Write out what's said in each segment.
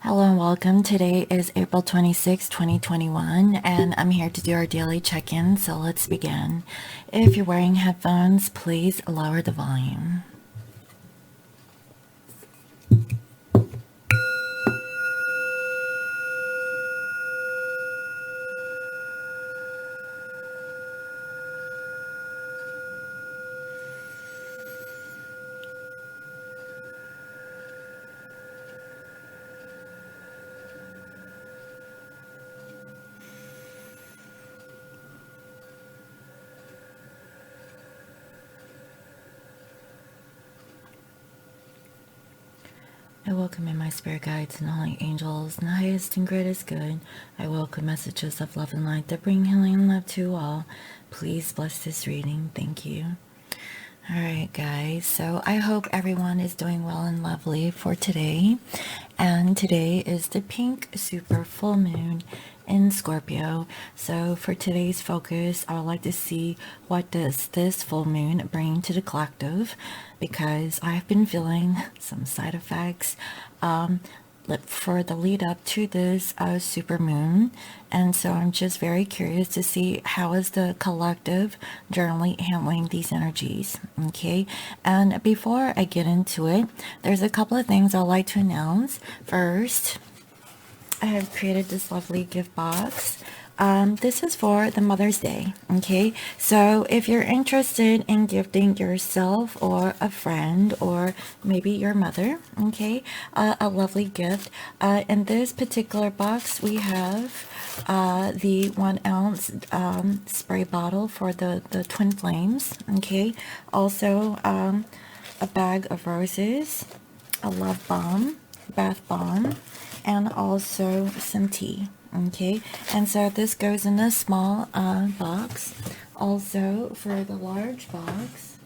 Hello and welcome. Today is April 26, 2021, and I'm here to do our daily check-in, so let's begin. If you're wearing headphones, please lower the volume. I welcome in my spirit guides and holy angels and the highest and greatest good. I welcome messages of love and light that bring healing and love to all. Please bless this reading. Thank you. Alright guys, so I hope everyone is doing well and lovely for today. And today is the pink super full moon in Scorpio. So for today's focus, I would like to see what does this full moon bring to the collective, because I've been feeling some side effects for the lead up to this super moon, and so I'm just very curious to see how is the collective generally handling these energies. Okay, and before I get into it, there's a couple of things I'd like to announce. First, I have created this lovely gift box. This is for the Mother's Day. Okay, so if you're interested in gifting yourself or a friend or maybe your mother, okay, a lovely gift, in this particular box we have the 1 ounce spray bottle for the twin flames. Okay, also a bag of roses, a love balm, bath bomb, and also some tea. Okay, and so this goes in a small box. Also for the large box,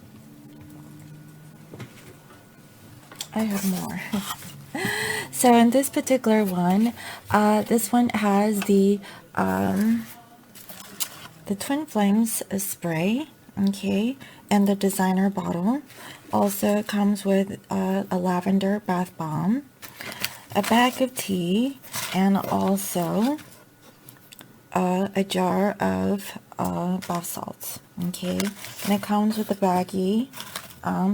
I have more. So in this particular one, this one has the twin flames spray, okay, and the designer bottle. Also comes with a lavender bath bomb, a bag of tea, and also a jar of bath salts. Okay, and it comes with a baggie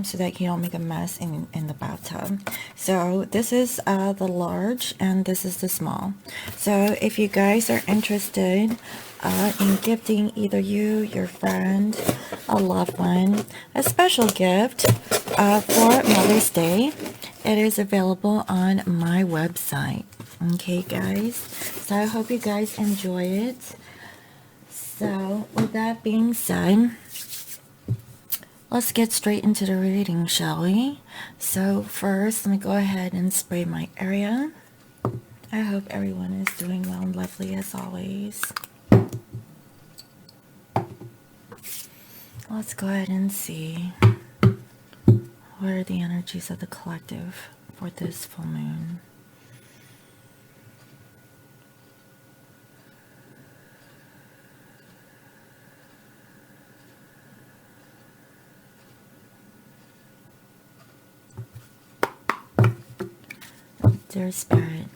so that you don't make a mess in the bathtub. So this is the large and this is the small. So if you guys are interested in gifting either you, your friend, a loved one, a special gift for Mother's Day, it is available on my website. Okay guys, so I hope you guys enjoy it. So with that being said, let's get straight into the reading, shall we? So first, let me go ahead and spray my area. I hope everyone is doing well and lovely as always. Let's go ahead and see what are the energies of the collective for this full moon. Dear Spirit,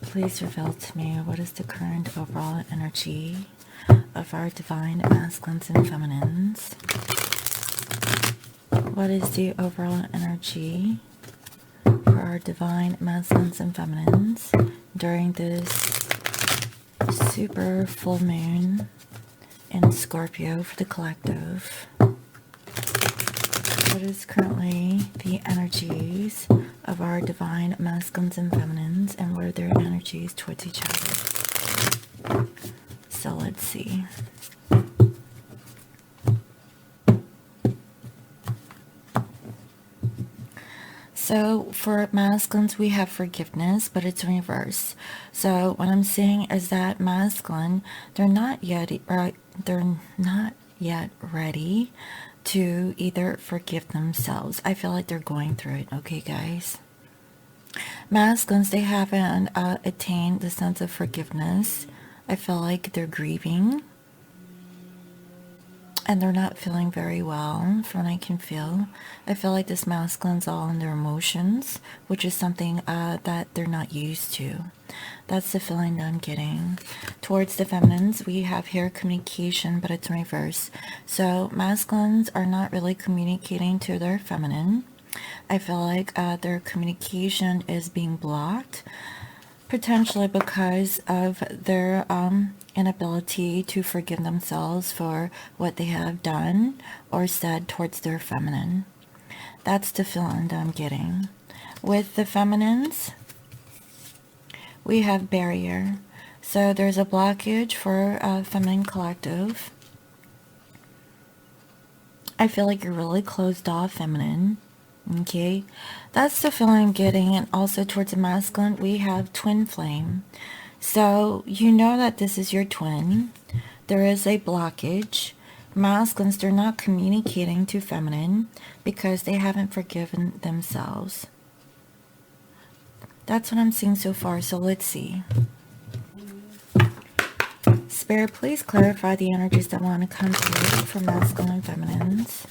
please reveal to me what is the current overall energy of our divine masculines and feminines. What is the overall energy for our divine masculines and feminines during this super full moon in Scorpio for the collective? What is currently the energies of our divine masculines and feminines, and what are their energies towards each other? So let's see. So for masculines, we have forgiveness, but it's in reverse. So what I'm saying is that masculine, they're not yet ready to either forgive themselves. I feel like they're going through it. Okay, guys. Masculines, they haven't attained the sense of forgiveness. I feel like they're grieving. and they're not feeling very well from what I can feel. I feel like this masculine's all in their emotions, which is something that they're not used to. That's the feeling that I'm getting. Towards the feminines, we have here communication, but it's in reverse. So masculines are not really communicating to their feminine. I feel like their communication is being blocked, potentially because of their inability to forgive themselves for what they have done or said towards their feminine. That's the feeling that I'm getting. With the feminines, we have barrier. So there's a blockage for feminine collective. I feel like you're really closed off, feminine. Okay, that's the feeling I'm getting. And also towards the masculine, we have twin flame. So you know that this is your twin. There is a blockage. Masculines, they're not communicating to feminine because they haven't forgiven themselves. That's what I'm seeing so far. So let's see. Spirit, please clarify the energies that want to come through for masculine and feminines.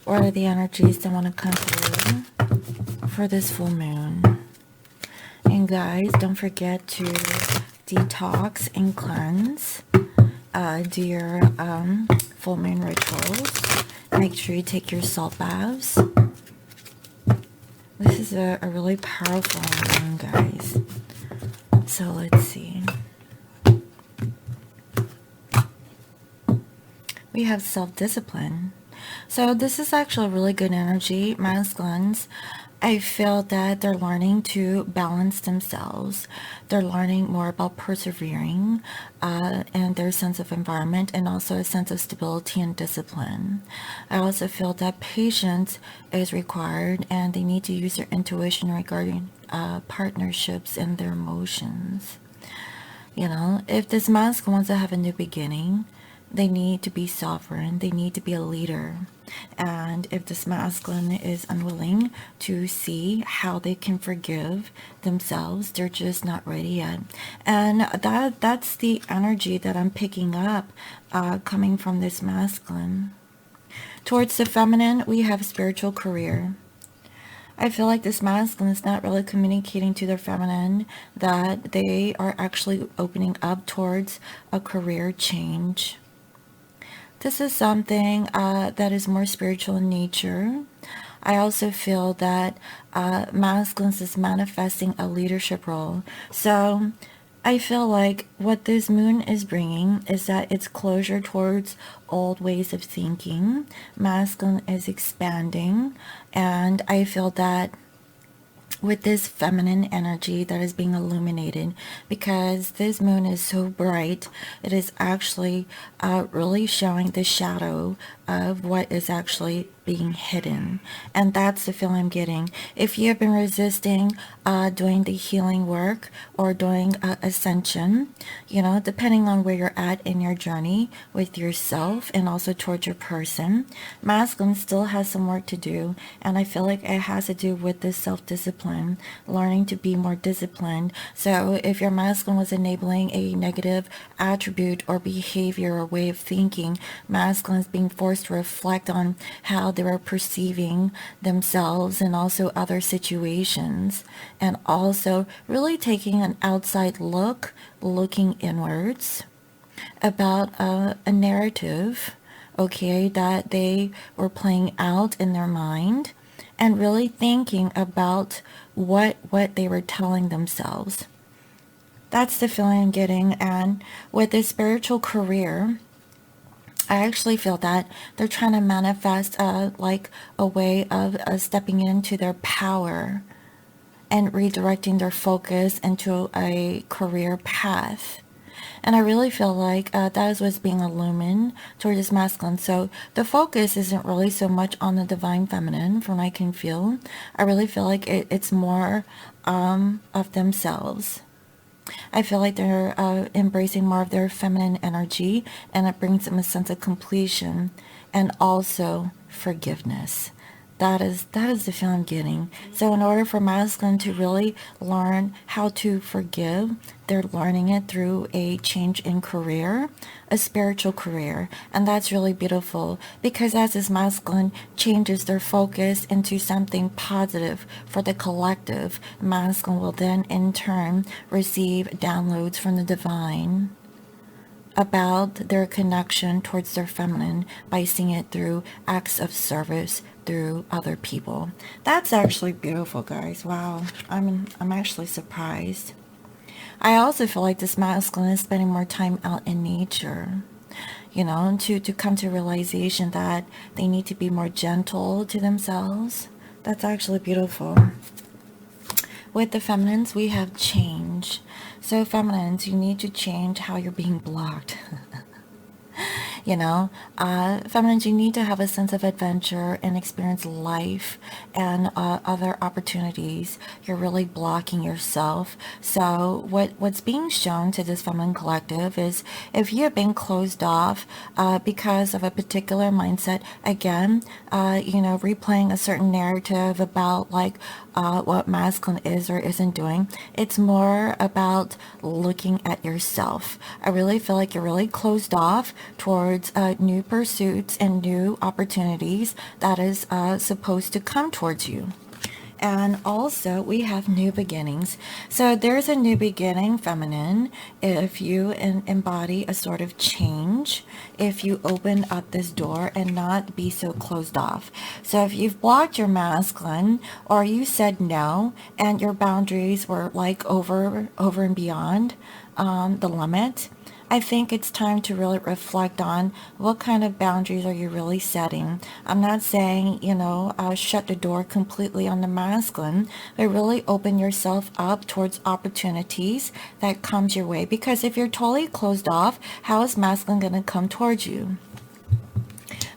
What are the energies that want to come through for this full moon? And guys, don't forget to detox and cleanse. Do your full moon rituals. Make sure you take your salt baths. This is a really powerful moon, guys. So let's see. We have self-discipline. So this is actually a really good energy. Masculines, I feel that they're learning to balance themselves. They're learning more about persevering and their sense of environment, and also a sense of stability and discipline. I also feel that patience is required, and they need to use their intuition regarding partnerships and their emotions. You know, if this masculine wants to have a new beginning, they need to be sovereign. They need to be a leader. And if this masculine is unwilling to see how they can forgive themselves, they're just not ready yet. And that's the energy that I'm picking up coming from this masculine. Towards the feminine, we have spiritual career. I feel like this masculine is not really communicating to their feminine that they are actually opening up towards a career change. This is something that is more spiritual in nature. I also feel that masculines is manifesting a leadership role. So I feel like what this moon is bringing is that it's closure towards old ways of thinking. Masculine is expanding, and I feel that with this feminine energy that is being illuminated, because this moon is so bright, it is actually really showing the shadow of what is actually being hidden. And that's the feeling I'm getting. If you have been resisting doing the healing work or doing ascension, you know, depending on where you're at in your journey with yourself and also towards your person, masculine still has some work to do. And I feel like it has to do with this self-discipline, learning to be more disciplined. So if your masculine was enabling a negative attribute or behavior or way of thinking, masculine is being forced to reflect on how they were perceiving themselves and also other situations, and also really taking an outside look, looking inwards about a narrative, okay, that they were playing out in their mind, and really thinking about what they were telling themselves. That's the feeling I'm getting. And with this spiritual career, I actually feel that they're trying to manifest like a way of stepping into their power and redirecting their focus into a career path. And I really feel like that is what's being illumined towards this masculine. So the focus isn't really so much on the divine feminine, from what I can feel. I really feel like it's more of themselves. I feel like they're embracing more of their feminine energy, and it brings them a sense of completion and also forgiveness. That is the feel I'm getting. So in order for masculine to really learn how to forgive, they're learning it through a change in career, a spiritual career. And that's really beautiful, because as this masculine changes their focus into something positive for the collective, masculine will then in turn receive downloads from the divine about their connection towards their feminine by seeing it through acts of service through other people. That's actually beautiful, guys. Wow. I'm actually surprised. I also feel like this masculine is spending more time out in nature, to come to realization that they need to be more gentle to themselves. That's actually beautiful. With the feminines, we have change. So feminines, you need to change how you're being blocked. Feminines, you need to have a sense of adventure and experience life and other opportunities. You're really blocking yourself. So what's being shown to this feminine collective is, if you have been closed off because of a particular mindset, again, replaying a certain narrative about like what masculine is or isn't doing, it's more about looking at yourself. I really feel like you're really closed off towards new pursuits and new opportunities that is supposed to come towards you. And also we have new beginnings. So there's a new beginning, feminine, if you embody a sort of change, if you open up this door and not be so closed off. So if you've blocked your masculine, or you said no and your boundaries were like over and beyond the limit, I think it's time to really reflect on what kind of boundaries are you really setting. I'm not saying, shut the door completely on the masculine, but really open yourself up towards opportunities that comes your way. Because if you're totally closed off, how is masculine going to come towards you?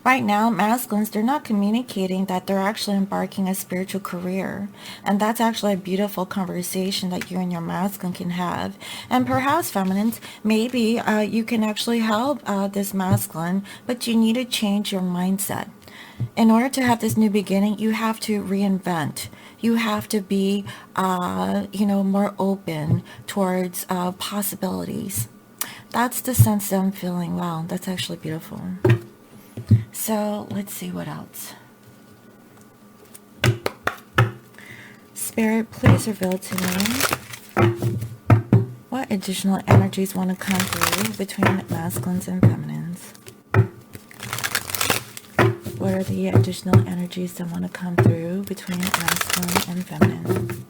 Right now, masculines, they're not communicating that they're actually embarking a spiritual career. And that's actually a beautiful conversation that you and your masculine can have. And perhaps, feminines, maybe you can actually help this masculine, but you need to change your mindset. In order to have this new beginning, you have to reinvent. You have to be, more open towards possibilities. That's the sense that I'm feeling. Wow, that's actually beautiful. So let's see what else. Spirit, please reveal to me what additional energies want to come through between masculines and feminines. What are the additional energies that want to come through between masculine and feminine?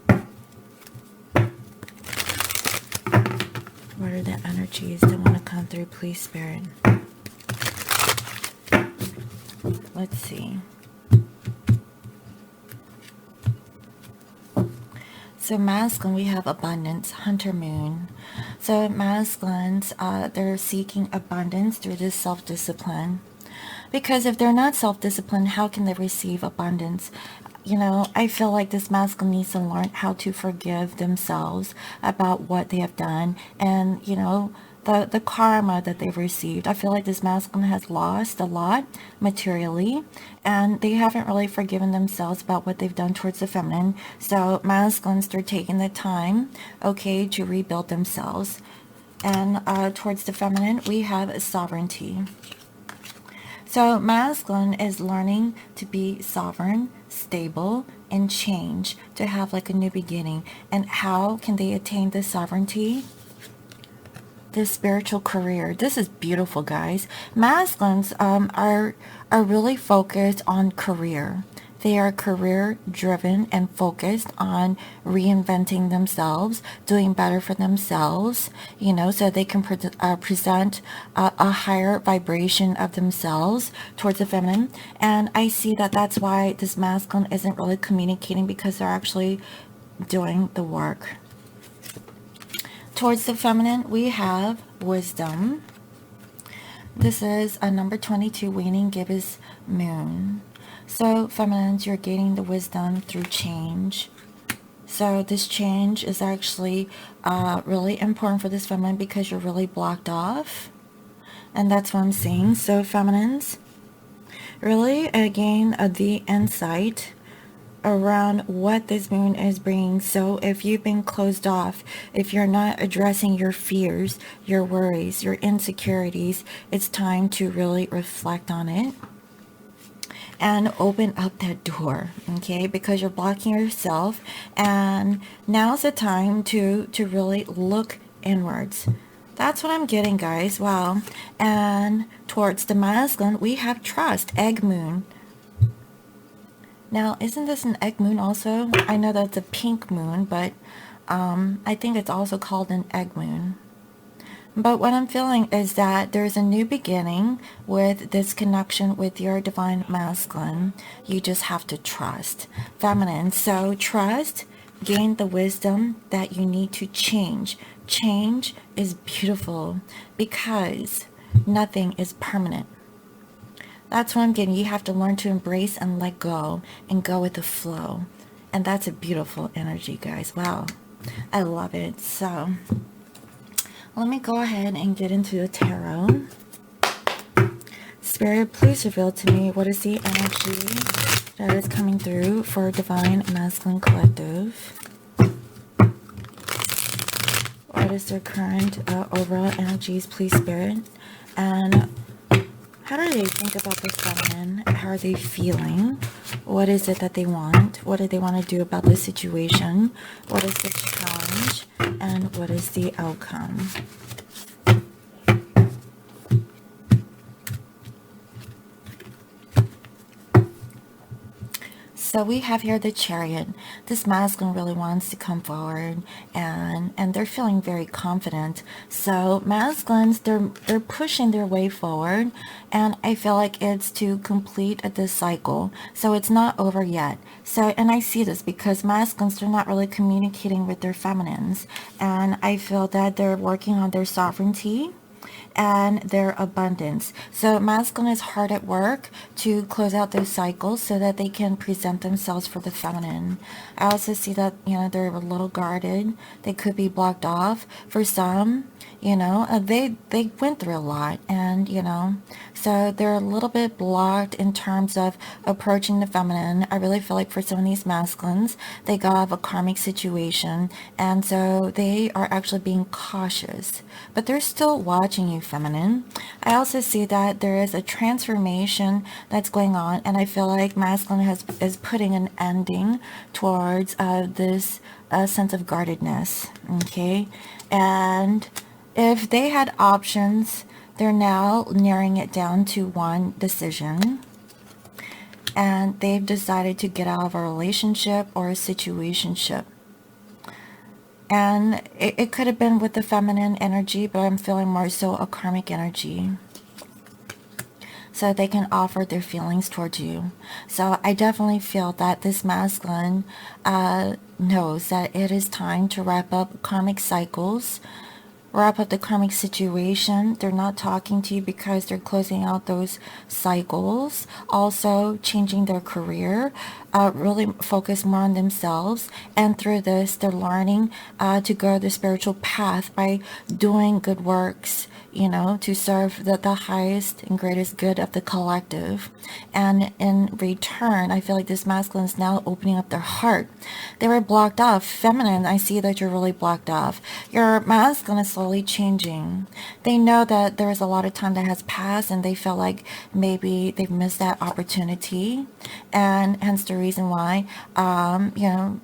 What are the energies that want to come through, please, Spirit? Let's see. So masculine, we have abundance, hunter moon. So masculines, they're seeking abundance through this self-discipline. Because if they're not self-disciplined, how can they receive abundance? I feel like this masculine needs to learn how to forgive themselves about what they have done. And, the karma that they've received. I feel like this masculine has lost a lot materially, and they haven't really forgiven themselves about what they've done towards the feminine. So masculines, they're taking the time, to rebuild themselves. And towards the feminine, we have sovereignty. So masculine is learning to be sovereign, stable, and change, to have like a new beginning. And how can they attain this sovereignty? This spiritual career. This is beautiful, guys. Masculines are really focused on career. They are career driven and focused on reinventing themselves, doing better for themselves, so they can present a higher vibration of themselves towards the feminine. And I see that that's why this masculine isn't really communicating, because they're actually doing the work. Towards the feminine, we have wisdom. This is a number 22 waning gibbous moon. So feminines, you're gaining the wisdom through change. So this change is actually really important for this feminine, because you're really blocked off. And that's what I'm seeing. So feminines, Really, again, the insight around what this moon is bringing. So if you've been closed off, if you're not addressing your fears, your worries, your insecurities, it's time to really reflect on it and open up that door, okay? Because you're blocking yourself, and now's the time to really look inwards. That's what I'm getting, guys. Wow. And towards the masculine, we have trust, egg moon. Now, isn't this an egg moon also? I know that's a pink moon, but I think it's also called an egg moon. But what I'm feeling is that there's a new beginning with this connection with your divine masculine. You just have to trust. Feminine. So trust, gain the wisdom that you need to change. Change is beautiful because nothing is permanent. That's what I'm getting. You have to learn to embrace and let go and go with the flow. And that's a beautiful energy, guys. Wow. I love it. So let me go ahead and get into the tarot. Spirit, please reveal to me what is the energy that is coming through for Divine Masculine Collective. What is their current overall energies, please, Spirit? And how do they think about the feminine? How are they feeling? What is it that they want? What do they want to do about the situation? What is the challenge? And what is the outcome? So we have here the Chariot. This masculine really wants to come forward, and they're feeling very confident. So masculines, they're pushing their way forward, and I feel like it's to complete this cycle. So it's not over yet. So, and I see this because masculines, they're not really communicating with their feminines, and I feel that they're working on their sovereignty and their abundance. So masculine is hard at work to close out those cycles so that they can present themselves for the feminine. I also see that, they're a little guarded. They could be blocked off. For some, they went through a lot, and so they're a little bit blocked in terms of approaching the feminine. I really feel like for some of these masculines, they got out of a karmic situation, and so they are actually being cautious, but they're still watching you, feminine. I also see that there is a transformation that's going on, and I feel like masculine is putting an ending towards this sense of guardedness, okay? And if they had options, they're now narrowing it down to one decision, and they've decided to get out of a relationship or a situationship. And it could have been with the feminine energy, but I'm feeling more so a karmic energy, so they can offer their feelings towards you. So I definitely feel that this masculine knows that it is time to wrap up karmic cycles, wrap up the karmic situation. They're not talking to you because they're closing out those cycles. Also changing their career, really focus more on themselves. And through this, they're learning to go the spiritual path by doing good works, to serve the highest and greatest good of the collective. And in return, I feel like this masculine is now opening up their heart. They were blocked off. Feminine, I see that you're really blocked off. Your masculine is slowly changing. They know that there is a lot of time that has passed, and they feel like maybe they've missed that opportunity, and hence the reason why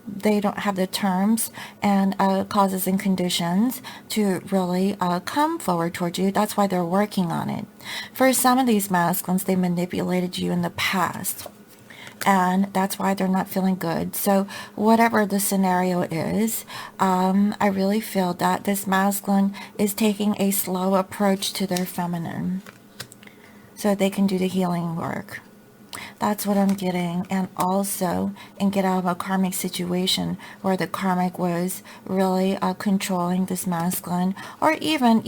they don't have the terms and causes and conditions to really come forward towards you. That's why they're working on it. For some of these masculines, they manipulated you in the past, and that's why they're not feeling good. So whatever the scenario is, I really feel that this masculine is taking a slow approach to their feminine so they can do the healing work. That's what I'm getting. And also, and get out of a karmic situation where the karmic was really controlling this masculine, or even,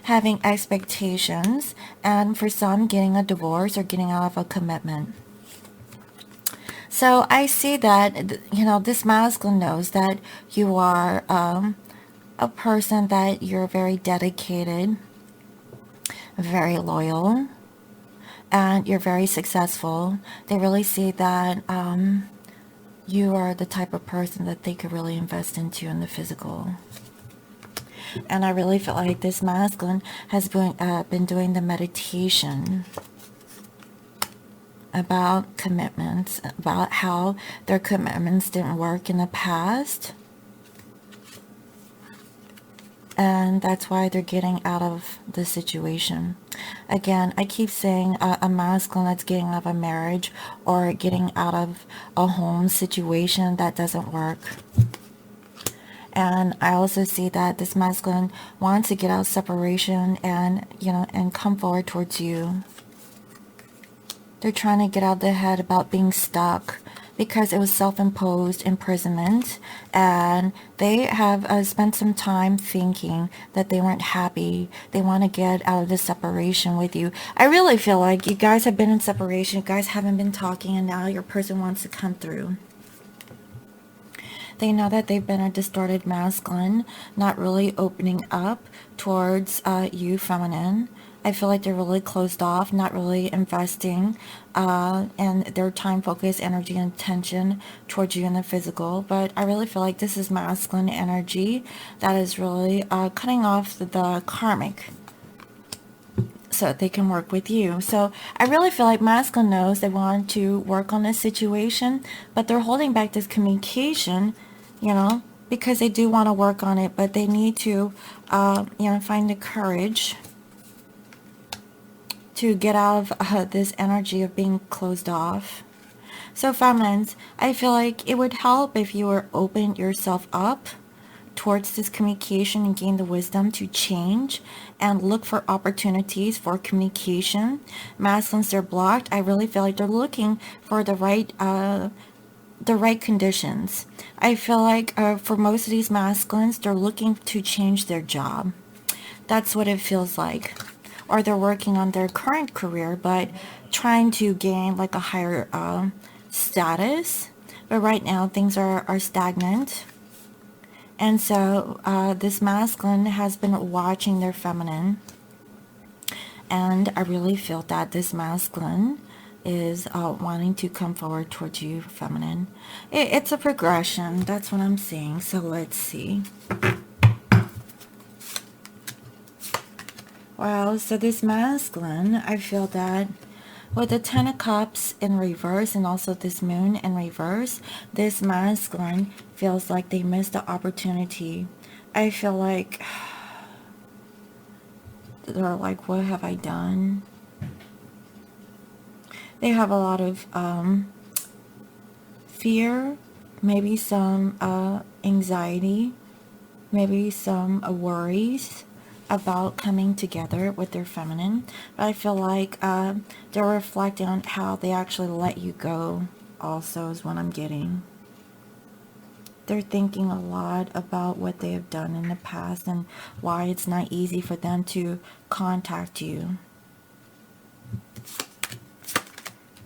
having expectations, and for some, getting a divorce or getting out of a commitment. So I see that, this masculine knows that you are a person that you're very dedicated, very loyal, and you're very successful. They really see that you are the type of person that they could really invest into in the physical. And I really feel like this masculine has been doing the meditation about commitments, about how their commitments didn't work in the past. And that's why they're getting out of the situation. Again, I keep saying a masculine that's getting out of a marriage or getting out of a home situation that doesn't work. And I also see that this masculine wants to get out of separation and, and come forward towards you. They're trying to get out of their head about being stuck because it was self-imposed imprisonment, and they have spent some time thinking that they weren't happy. They want to get out of the separation with you. I really feel like you guys have been in separation, you guys haven't been talking, and now your person wants to come through. They know that they've been a distorted masculine, not really opening up towards you, feminine. I feel like they're really closed off, not really investing and their time, focus, energy, and attention towards you in the physical. But I really feel like this is masculine energy that is really cutting off the karmic so that they can work with you. So I really feel like masculine knows they want to work on this situation, but they're holding back this communication, because they do want to work on it, but they need to, find the courage to get out of this energy of being closed off. So feminines, I feel like it would help if you were open yourself up towards this communication and gain the wisdom to change and look for opportunities for communication. Masculines, they're blocked. I really feel like they're looking for the right conditions. I feel like for most of these masculines, they're looking to change their job. That's what it feels like. Or they're working on their current career, but trying to gain like a higher status. But right now, things are stagnant. And so this masculine has been watching their feminine. And I really feel that this masculine is wanting to come forward towards you, feminine. It's a progression. That's what I'm seeing. So let's see. Wow, so this masculine, I feel that with the 10 of Cups in reverse and also this moon in reverse, this masculine feels like they missed the opportunity. I feel like they're like, what have I done? They have a lot of fear, maybe some anxiety, maybe some worries about coming together with their feminine. But I feel like they're reflecting on how they actually let you go also is what I'm getting. They're thinking a lot about what they have done in the past and why it's not easy for them to contact you.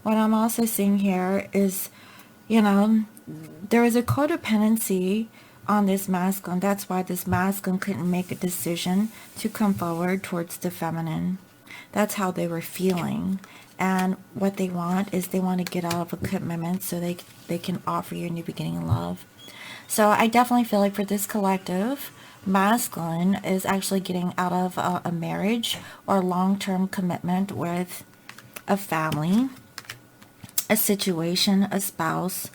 What I'm also seeing here is, there is a codependency on this masculine. That's why this masculine couldn't make a decision to come forward towards the feminine. That's how they were feeling. And what they want is they want to get out of a commitment so they can offer you a new beginning in love. So I definitely feel like for this collective, masculine is actually getting out of a marriage or long-term commitment with a family, a situation, a spouse.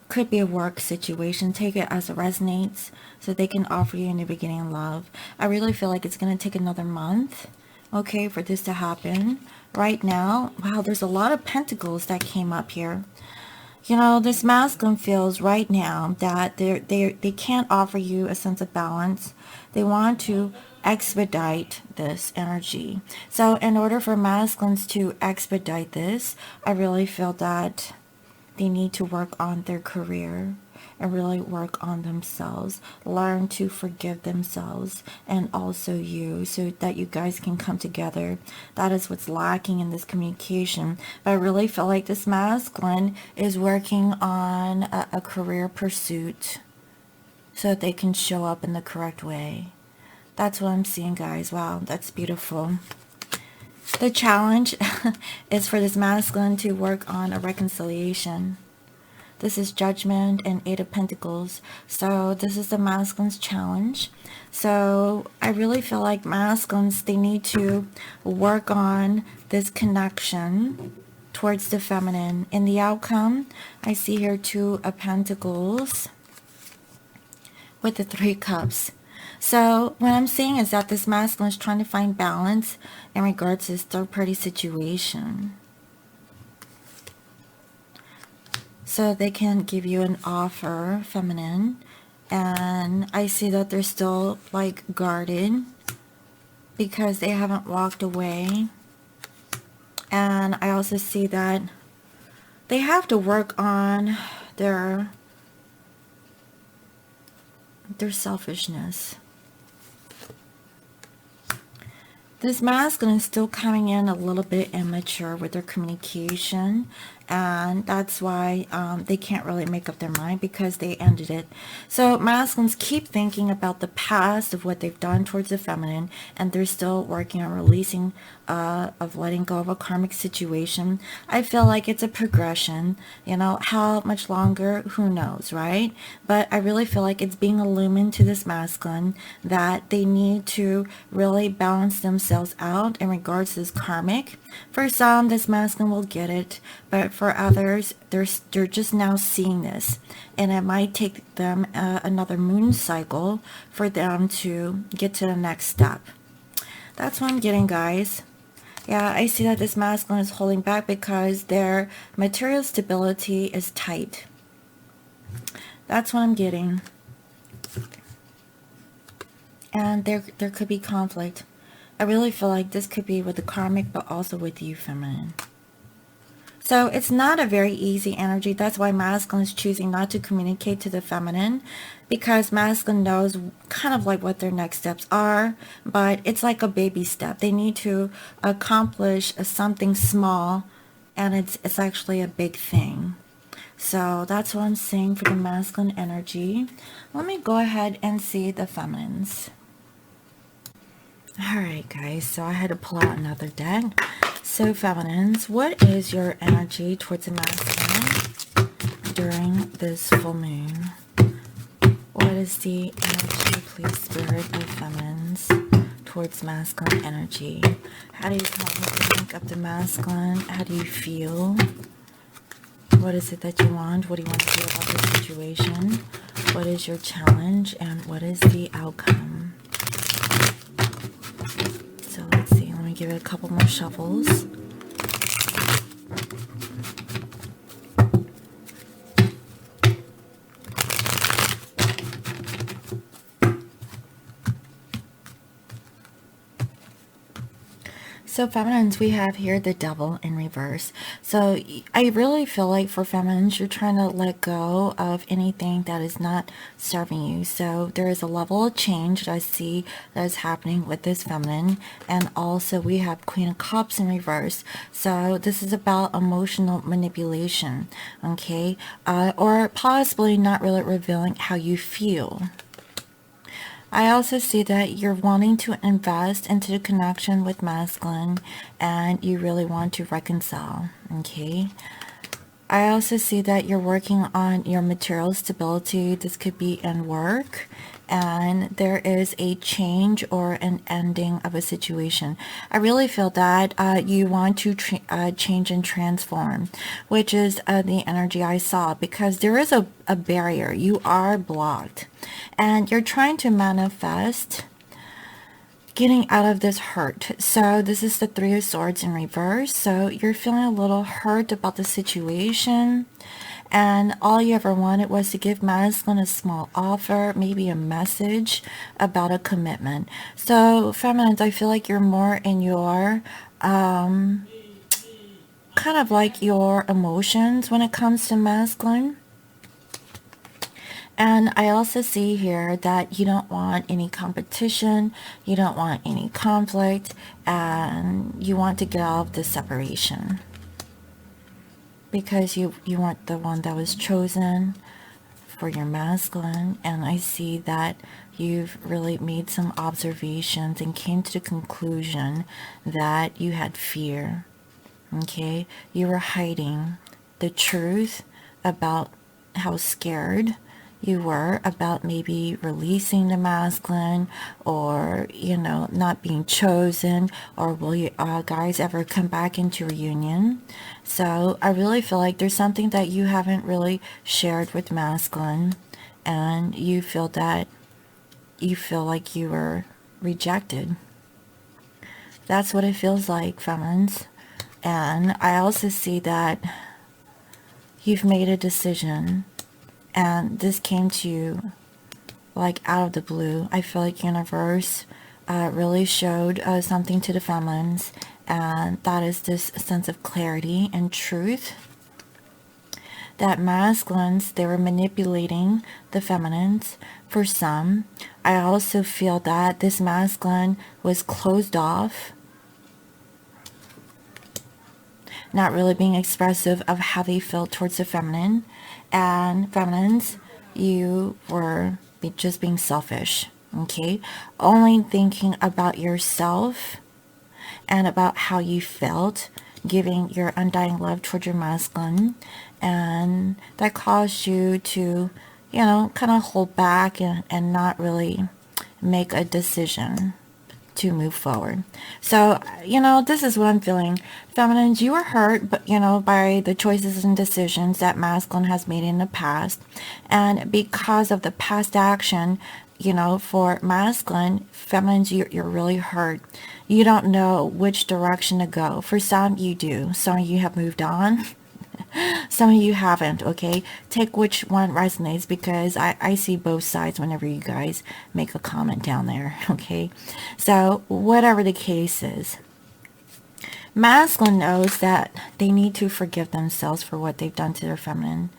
Could be a work situation. Take it as it resonates so they can offer you a new beginning in love. I really feel like it's going to take another month, okay, for this to happen. Right now, wow, there's a lot of pentacles that came up here. This masculine feels right now that they can't offer you a sense of balance. They want to expedite this energy. So in order for masculines to expedite this, I really feel that they need to work on their career and really work on themselves. Learn to forgive themselves and also you so that you guys can come together. That is what's lacking in this communication. But I really feel like this masculine is working on a career pursuit so that they can show up in the correct way. That's what I'm seeing, guys. Wow, that's beautiful. The challenge is for this masculine to work on a reconciliation. This is Judgment and Eight of Pentacles. So this is the masculine's challenge. So I really feel like masculines, they need to work on this connection towards the feminine. In the outcome, I see here Two of Pentacles with the Three Cups. So what I'm saying is that this masculine is trying to find balance in regards to this third-party situation, so they can give you an offer, feminine. And I see that they're still like guarded because they haven't walked away. And I also see that they have to work on their selfishness. This masculine is still coming in a little bit immature with their communication, and that's why they can't really make up their mind because they ended it. So masculines keep thinking about the past of what they've done towards the feminine, and they're still working on releasing of letting go of a karmic situation. I feel like it's a progression. You know, how much longer, who knows, right? But I really feel like it's being illumined to this masculine that they need to really balance themselves out in regards to this karmic. For some, this masculine will get it, but for others, they're just now seeing this, and it might take them another moon cycle for them to get to the next step. That's what I'm getting, guys. Yeah, I see that this masculine is holding back because their material stability is tight. That's what I'm getting. And there could be conflict. I really feel like this could be with the karmic, but also with you, feminine. So it's not a very easy energy. That's why masculine is choosing not to communicate to the feminine, because masculine knows kind of like what their next steps are, but it's like a baby step. They need to accomplish something small, and it's actually a big thing. So that's what I'm saying for the masculine energy. Let me go ahead and see the feminines. Alright guys, so I had to pull out another deck. So feminines, what is your energy towards the masculine during this full moon? What is the energy, please, spirit of feminines towards masculine energy? How do you think of the masculine? How do you feel? What is it that you want? What do you want to do about the situation? What is your challenge? And what is the outcome? So let's see. Let me give it a couple more shuffles. So feminines, we have here the devil in reverse. So I really feel like for feminines, you're trying to let go of anything that is not serving you. So there is a level of change that I see that is happening with this feminine. And also we have Queen of Cups in reverse. So this is about emotional manipulation, okay? Or possibly not really revealing how you feel. I also see that you're wanting to invest into the connection with masculine, and you really want to reconcile, okay? I also see that you're working on your material stability. This could be in work, and there is a change or an ending of a situation. I really feel that you want to change and transform, which is the energy I saw, because there is a barrier. You are blocked, and you're trying to manifest getting out of this hurt. So this is the Three of Swords in reverse. So you're feeling a little hurt about the situation, and all you ever wanted was to give masculine a small offer, maybe a message about a commitment. So feminines, I feel like you're more in your kind of like your emotions when it comes to masculine. And I also see here that you don't want any competition, you don't want any conflict, and you want to get out of this separation. Because you weren't the one that was chosen for your masculine, and I see that you've really made some observations and came to the conclusion that you had fear. Okay, you were hiding the truth about how scared you were about maybe releasing the masculine, or not being chosen, or will you guys ever come back into reunion. So I really feel like there's something that you haven't really shared with masculine, and you feel like you were rejected. That's what it feels like, feminines. And I also see that you've made a decision, and this came to you like out of the blue. I feel like universe really showed something to the feminines, and that is this sense of clarity and truth. That masculines, they were manipulating the feminines for some. I also feel that this masculine was closed off, not really being expressive of how they felt towards the feminine. And feminines, you were just being selfish, okay? Only thinking about yourself and about how you felt, giving your undying love toward your masculine. And that caused you to, kind of hold back and not really make a decision to move forward. So, this is what I'm feeling. Feminines, you were hurt, but, by the choices and decisions that masculine has made in the past. And because of the past action, for masculine, feminines, you're really hurt. You don't know which direction to go. For some, you do. Some of you have moved on. Some of you haven't, okay? Take which one resonates, because I see both sides whenever you guys make a comment down there, okay? So whatever the case is, masculine knows that they need to forgive themselves for what they've done to their feminine,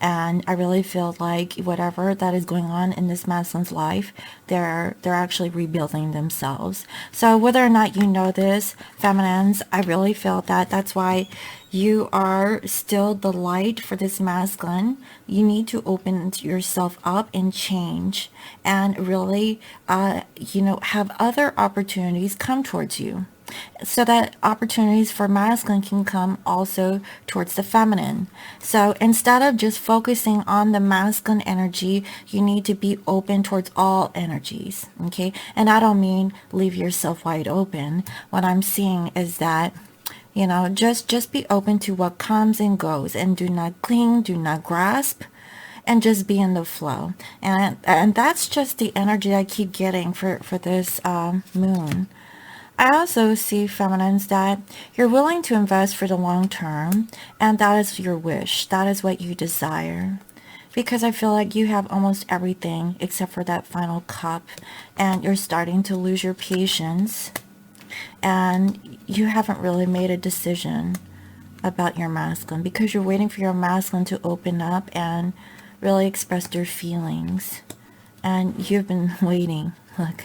and I really feel like whatever that is going on in this masculine's life, they're actually rebuilding themselves. So whether or not you know this, feminines, I really feel that that's why you are still the light for this masculine. You need to open yourself up and change, and really, have other opportunities come towards you, so that opportunities for masculine can come also towards the feminine. So instead of just focusing on the masculine energy, you need to be open towards all energies, okay? And I don't mean leave yourself wide open. What I'm seeing is that, just be open to what comes and goes, and do not cling, do not grasp, and just be in the flow. And that's just the energy I keep getting for this moon. I also see, feminines, that you're willing to invest for the long term, and that is your wish. That is what you desire. Because I feel like you have almost everything except for that final cup, and you're starting to lose your patience, and you haven't really made a decision about your masculine, because you're waiting for your masculine to open up and really express their feelings. And you've been waiting. Look.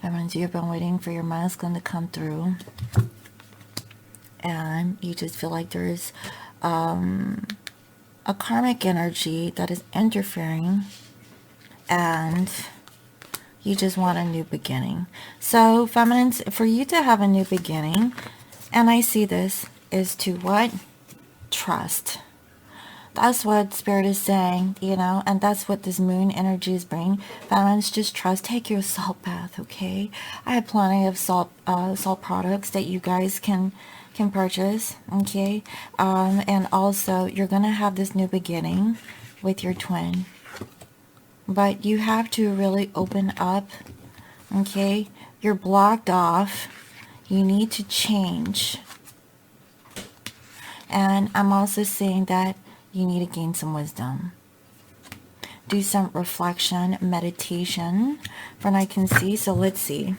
That means you've been waiting for your masculine to come through, and you just feel like there's a karmic energy that is interfering, and you just want a new beginning. So feminines, for you to have a new beginning, and I see this, is to what? Trust. That's what Spirit is saying, and that's what this moon energy is bringing. Feminines, just trust. Take your salt bath, okay? I have plenty of salt products that you guys can purchase, okay? And also, you're going to have this new beginning with your twin. But you have to really open up, okay? You're blocked off. You need to change. And I'm also saying that you need to gain some wisdom. Do some reflection, meditation, from what I can see. So let's see.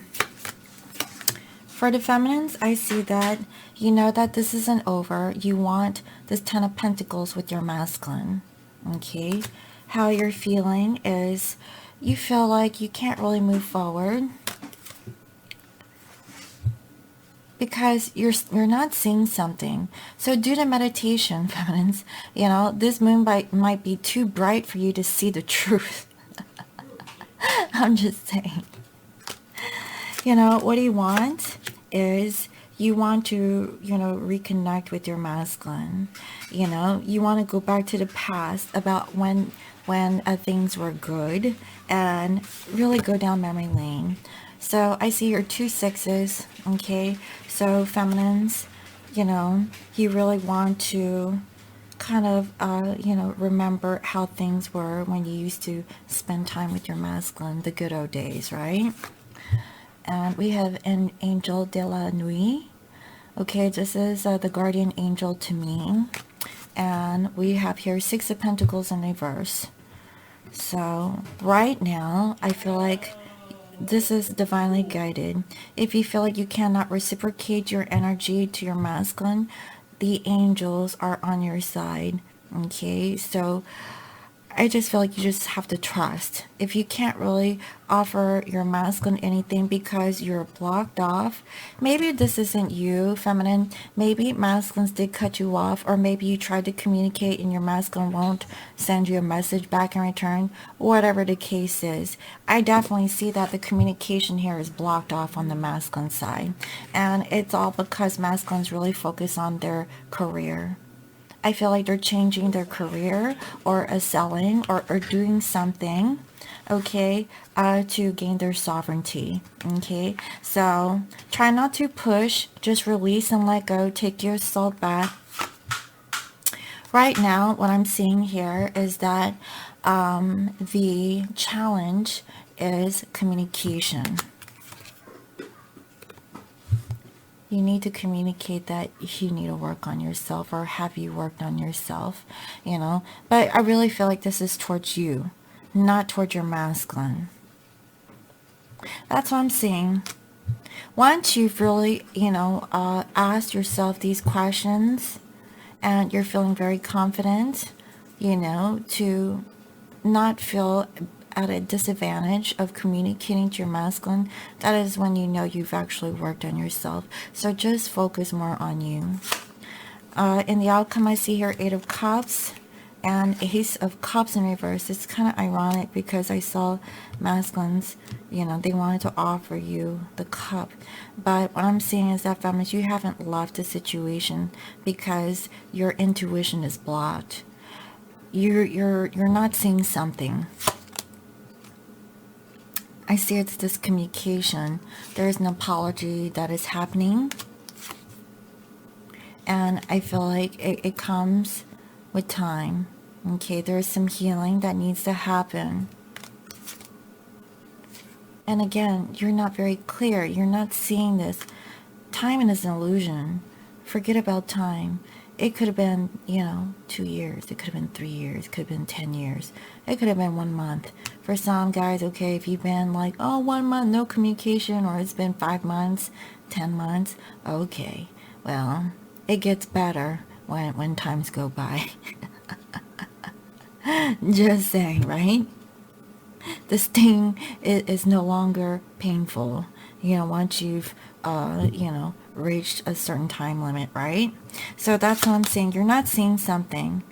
For the feminines, I see that you know that this isn't over. You want this Ten of Pentacles with your masculine. Okay? How you're feeling is you feel like you can't really move forward. because you're not seeing something. So do the meditation, feminines. You know, this moon might be too bright for you to see the truth. I'm just saying. You know, what you want is you want to, you know, reconnect with your masculine. You know, you want to go back to the past about when things were good and really go down memory lane. So I see your 2 6s, okay? So feminines, you know, you really want to kind of, you know, remember how things were when you used to spend time with your masculine, the good old days, right? And we have an angel de la nuit. Okay, this is the guardian angel to me. And we have here 6 of Pentacles in reverse. So right now, I feel like this is divinely guided. If you feel like you cannot reciprocate your energy to your masculine, the angels are on your side. Okay, so I just feel like you just have to trust. If you can't really offer your masculine anything because you're blocked off, maybe this isn't you, feminine. Maybe masculines did cut you off, or maybe you tried to communicate and your masculine won't send you a message back in return. Whatever the case is, I definitely see that the communication here is blocked off on the masculine side. And it's all because masculines really focus on their career. I feel like they're changing their career or selling or doing something, okay, to gain their sovereignty, okay? So try not to push, just release and let go, take yourself back. Right now, what I'm seeing here is that the challenge is communication. You need to communicate that you need to work on yourself, or have you worked on yourself, you know. But I really feel like this is towards you, not towards your masculine. That's what I'm seeing. Once you've really, you know, asked yourself these questions and you're feeling very confident, you know, to not feel at a disadvantage of communicating to your masculine, that is when you know you've actually worked on yourself. So just focus more on you. In the outcome, I see here 8 of Cups and Ace of Cups in reverse. It's kind of ironic because I saw masculines, you know, they wanted to offer you the cup. But what I'm seeing is that, feminines, you haven't left the situation because your intuition is blocked. You're not seeing something. I see it's this communication. There is an apology that is happening. And I feel like it comes with time. Okay, there is some healing that needs to happen. And again, you're not very clear. You're not seeing this. Time is an illusion. Forget about time. It could have been, you know, 2 years. It could have been 3 years. It could have been 10 years. It could have been 1 month. For some guys, okay, if you've been like, oh, 1 month, no communication, or it's been 5 months, 10 months, okay. Well, it gets better when times go by. Just saying, right? This thing is no longer painful, you know, once you've, you know, reached a certain time limit, right? So that's what I'm saying. You're not seeing something.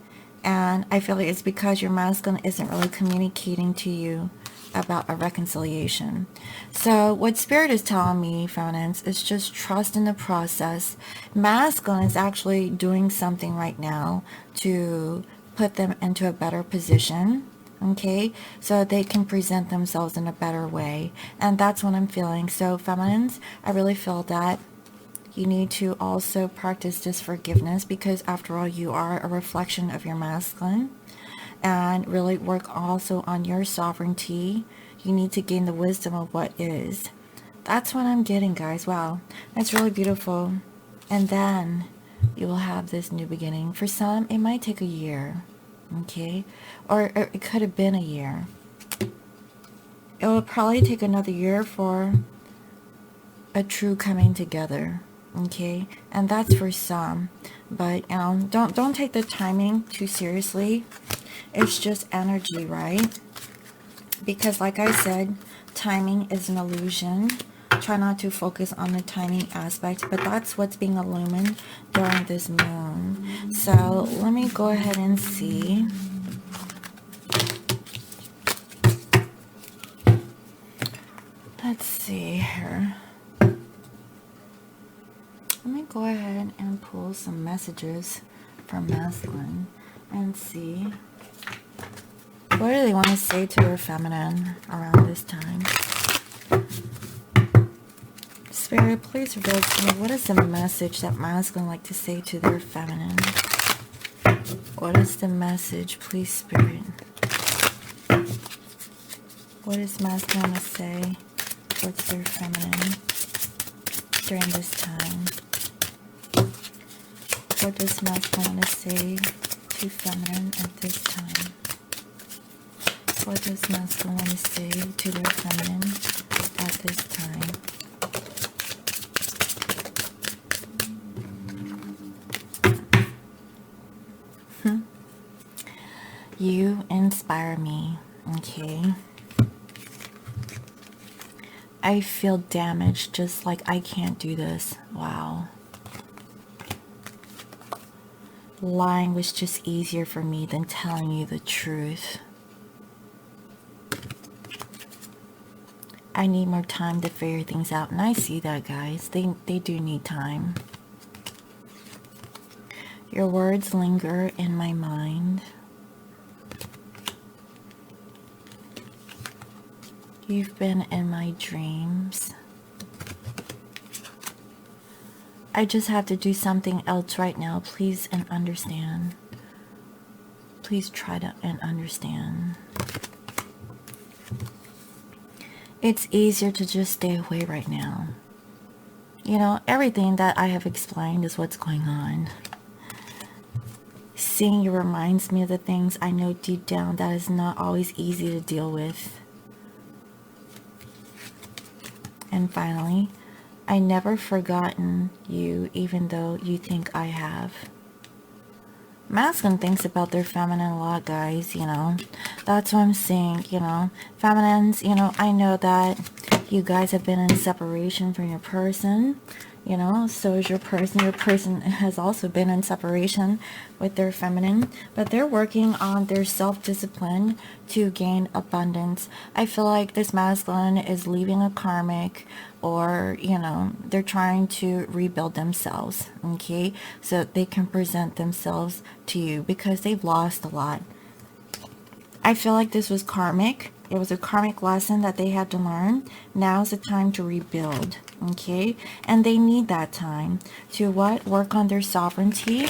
And I feel like it's because your masculine isn't really communicating to you about a reconciliation. So what Spirit is telling me, feminines, is just trust in the process. Masculine is actually doing something right now to put them into a better position, okay, so they can present themselves in a better way. And that's what I'm feeling. So feminines, I really feel that you need to also practice this forgiveness, because after all, you are a reflection of your masculine. And really work also on your sovereignty. You need to gain the wisdom of what is. That's what I'm getting, guys. Wow, that's really beautiful. And then you will have this new beginning. For some, it might take a year, okay, or it could have been a year. It will probably take another year for a true coming together, okay. And that's for some. But don't take the timing too seriously. It's just energy, right? Because like I said, timing is an illusion. Try not to focus on the timing aspect, but that's what's being illumined during this moon. So let me go ahead and see. Let's see here. Let me go ahead and pull some messages from masculine and see what do they want to say to their feminine around this time. Spirit, please reveal to me, what is the message that masculine like to say to their feminine? What is the message, please, Spirit? What is masculine to say towards their feminine during this time? What does masculine want to say to feminine at this time? What does masculine want to say to their feminine at this time? You inspire me, okay? I feel damaged, just like I can't do this. Wow. Lying was just easier for me than telling you the truth. I need more time to figure things out, and I see that, guys. They do need time. Your words linger in my mind. You've been in my dreams. I just have to do something else right now, please, and understand. Please try to and understand. It's easier to just stay away right now. You know, everything that I have explained is what's going on. Seeing you reminds me of the things I know deep down that is not always easy to deal with. And finally, I never forgotten you, even though you think I have. Masculine thinks about their feminine a lot, guys, you know. That's what I'm saying, you know. Feminines, you know, I know that you guys have been in separation from your person, you know. So is your person. Your person has also been in separation with their feminine. But they're working on their self-discipline to gain abundance. I feel like this masculine is leaving a karmic, or, you know, they're trying to rebuild themselves, okay, so they can present themselves to you because they've lost a lot. I feel like this was karmic. It was a karmic lesson that they had to learn. Now's the time to rebuild, okay, and they need that time to what? Work on their sovereignty,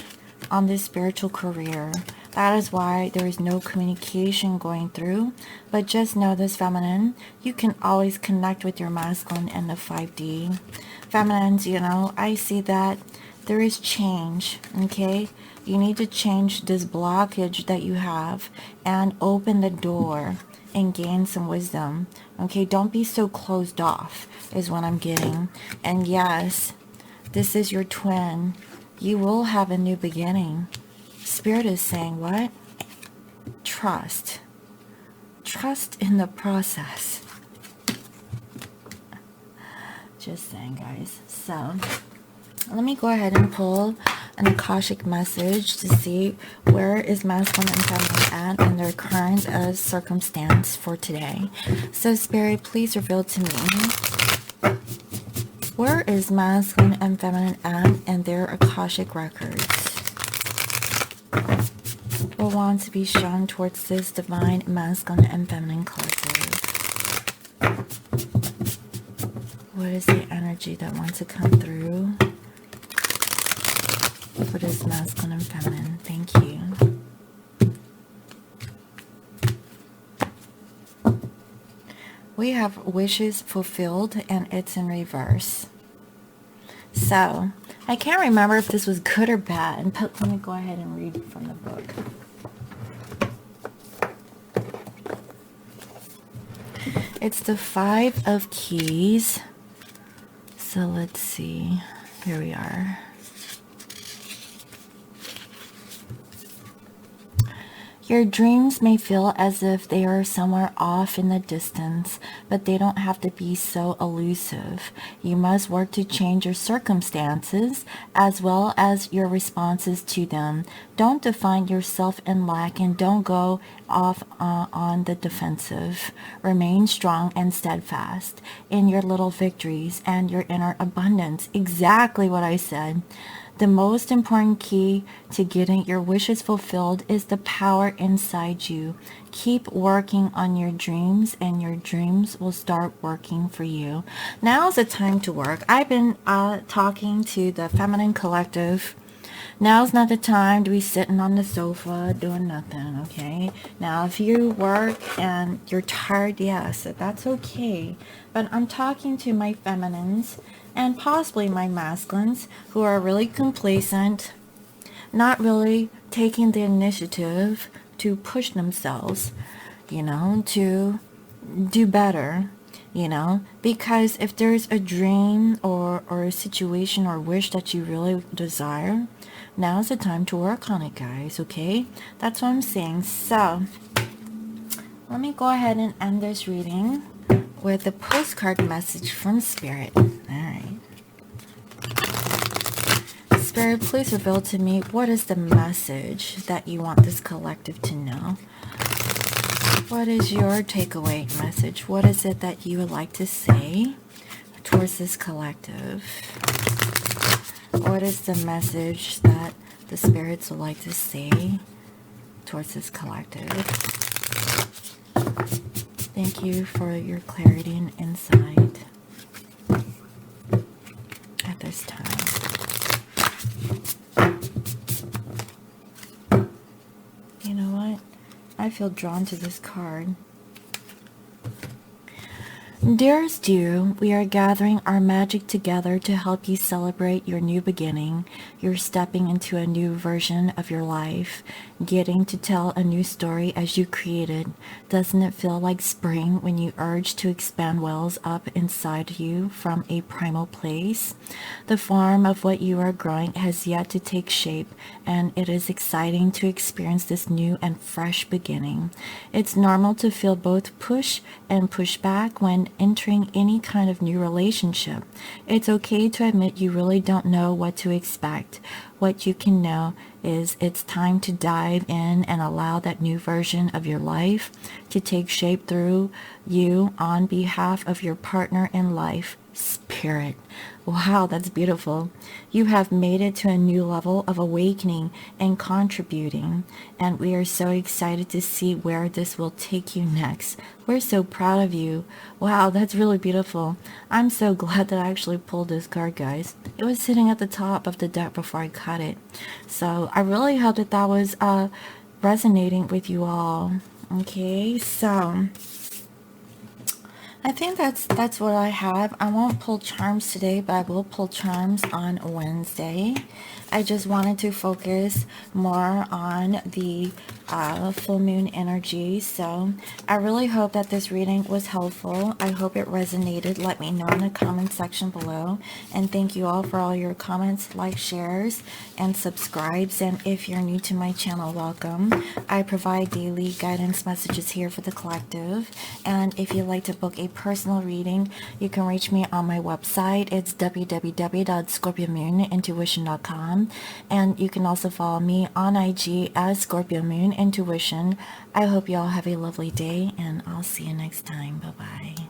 on this spiritual career. That is why there is no communication going through. But just know this, feminine, you can always connect with your masculine in the 5D. Feminines, you know, I see that there is change, okay? You need to change this blockage that you have and open the door and gain some wisdom, okay? Don't be so closed off is what I'm getting. And yes, this is your twin. You will have a new beginning. Spirit is saying what? Trust. Trust in the process. Just saying, guys. So, let me go ahead and pull an Akashic message to see where is masculine and feminine at in their current circumstance for today. So, Spirit, please reveal to me, where is masculine and feminine at in their Akashic records? Will want to be shown towards this divine masculine and feminine collective. What is the energy that wants to come through? What is masculine and feminine? Thank you. We have wishes fulfilled, and it's in reverse. So, I can't remember if this was good or bad, but let me go ahead and read from the book. It's the 5 of Keys. So let's see. Here we are. Your dreams may feel as if they are somewhere off in the distance, but they don't have to be so elusive. You must work to change your circumstances as well as your responses to them. Don't define yourself in lack and don't go off on the defensive. Remain strong and steadfast in your little victories and your inner abundance. Exactly what I said. The most important key to getting your wishes fulfilled is the power inside you. Keep working on your dreams and your dreams will start working for you. Now's the time to work. I've been talking to the Feminine Collective. Now's not the time to be sitting on the sofa doing nothing, okay? Now, if you work and you're tired, yes, that's okay. But I'm talking to my feminines and possibly my masculines who are really complacent, not really taking the initiative to push themselves, to do better, because if there's a dream or a situation or wish that you really desire, now's the time to work on it, guys, okay? That's what I'm saying. So let me go ahead and end this reading with a postcard message from Spirit. All right. Spirit, please reveal to me what is the message that you want this collective to know. What is your takeaway message? What is it that you would like to say towards this collective? What is the message that the spirits would like to say towards this collective? Thank you for your clarity and insight at this time. You know what? I feel drawn to this card. Dearest you, we are gathering our magic together to help you celebrate your new beginning. You're stepping into a new version of your life, getting to tell a new story as you created. Doesn't it feel like spring when you urge to expand wells up inside you from a primal place? The form of what you are growing has yet to take shape, and it is exciting to experience this new and fresh beginning. It's normal to feel both push and push back when entering any kind of new relationship. It's okay to admit you really don't know what to expect. What you can know is it's time to dive in and allow that new version of your life to take shape through you on behalf of your partner in life, Spirit. Wow, that's beautiful. You have made it to a new level of awakening and contributing, and we are so excited to see where this will take you next. We're so proud of you. Wow, that's really beautiful. I'm so glad that I actually pulled this card, guys. It was sitting at the top of the deck before I cut it. So I really hope that that was resonating with you all. Okay, so I think that's what I have. I won't pull charms today, but I will pull charms on Wednesday. I just wanted to focus more on the full moon energy. So I really hope that this reading was helpful. I hope it resonated. Let me know in the comment section below. And thank you all for all your comments, likes, shares, and subscribes. And if you're new to my channel, welcome. I provide daily guidance messages here for the collective. And if you'd like to book a personal reading, you can reach me on my website. It's www.scorpiomoonintuition.com. And you can also follow me on IG as Scorpio Moon Intuition. I hope you all have a lovely day, and I'll see you next time. Bye-bye.